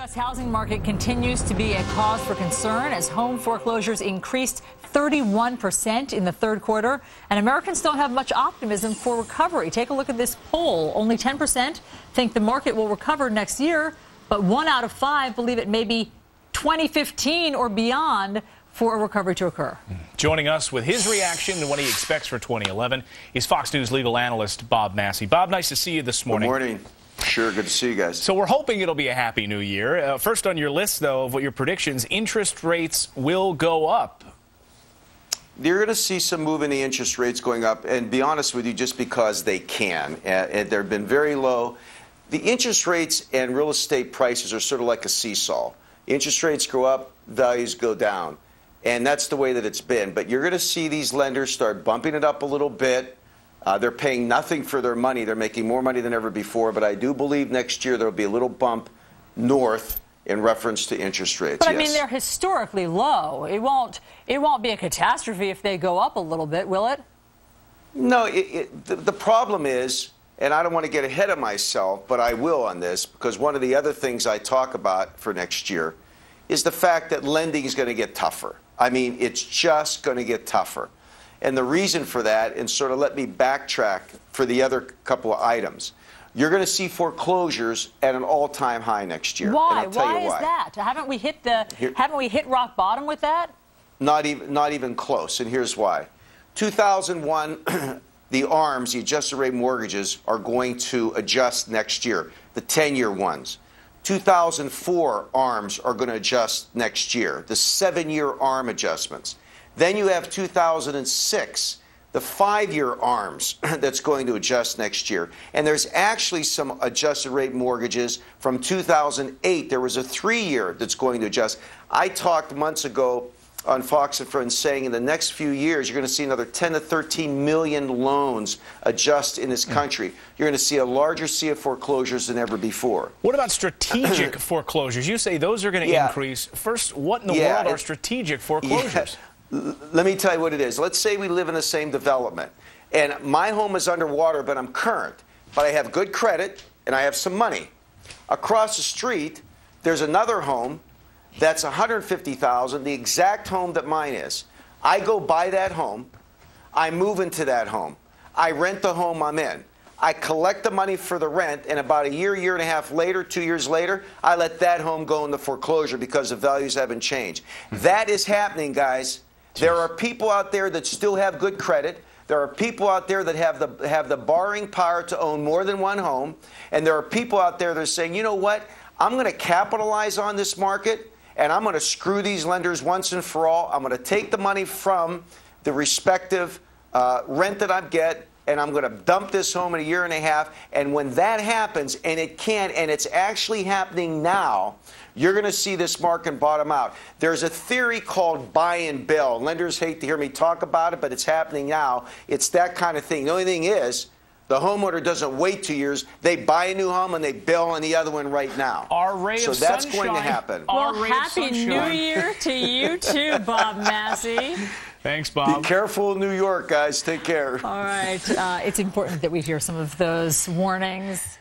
U.S. housing market continues to be a cause for concern as home foreclosures increased 31% in the third quarter, and Americans don't have much optimism for recovery. Take a look at this poll. Only 10% think the market will recover next year, but 1 out of 5 believe it may be 2015 or beyond for a recovery to occur. Joining us with his reaction to what he expects for 2011 is Fox News legal analyst Bob Massi. Bob, nice to see you this morning. Good morning. Sure, good to see you guys. So we're hoping it'll be a happy new year. First on your list, though, of what your predictions, interest rates will go up. You're going to see some move in the interest rates going up, and be honest with you, just because they can. And they've been very low. The interest rates and real estate prices are sort of like a seesaw. Interest rates go up, values go down. And that's the way that it's been. But you're going to see these lenders start bumping it up a little bit. They're paying nothing for their money. They're making more money than ever before. But I do believe next year there will be a little bump north in reference to interest rates. But I mean, they're historically low. It won't be a catastrophe if they go up a little bit, will it? No. The problem is, and I don't want to get ahead of myself, but I will on this, because one of the other things I talk about for next year is the fact that lending is going to get tougher. I mean, it's just going to get tougher. And the reason for that, and sort of let me backtrack for the other couple of items, you're going to see foreclosures at an all-time high next year. Why? And I'll tell you why is that? Haven't we hit rock bottom with that? Not even close. And here's why. 2001, the ARMs, the adjusted rate mortgages, are going to adjust next year, the 10-year ones. 2004 ARMs are going to adjust next year, the 7-year ARM adjustments. Then you have 2006, the 5-year ARMs that's going to adjust next year. And there's actually some adjusted rate mortgages from 2008. There was a 3-year that's going to adjust. I talked months ago on Fox and Friends saying in the next few years you're going to see another 10 to 13 million loans adjust in this country. You're going to see a larger sea of foreclosures than ever before. What about strategic foreclosures? You say those are going to increase. First, what in the world are strategic foreclosures? Let me tell you what it is. Let's say we live in the same development, and my home is underwater, but I'm current. But I have good credit, and I have some money. Across the street, there's another home that's $150,000, the exact home that mine is. I go buy that home. I move into that home. I rent the home I'm in. I collect the money for the rent, and about a year, year and a half later, 2 years later, I let that home go into foreclosure because the values haven't changed. That is happening, guys. There are people out there that still have good credit. There are people out there that have the borrowing power to own more than one home. And there are people out there that are saying, you know what, I'm going to capitalize on this market, and I'm going to screw these lenders once and for all. I'm going to take the money from the respective rent that I get, and I'm going to dump this home in a year and a half. And when that happens, and it can, and it's actually happening now, you're going to see this market bottom out. There's a theory called buy and bill. Lenders hate to hear me talk about it, but it's happening now. It's that kind of thing. The only thing is, the homeowner doesn't wait 2 years. They buy a new home and they bill on the other one right now. So that's going to happen. Well, happy New Year to you too, Bob Massi. Thanks, Bob. Be careful in New York, guys. Take care. All right. It's important that we hear some of those warnings.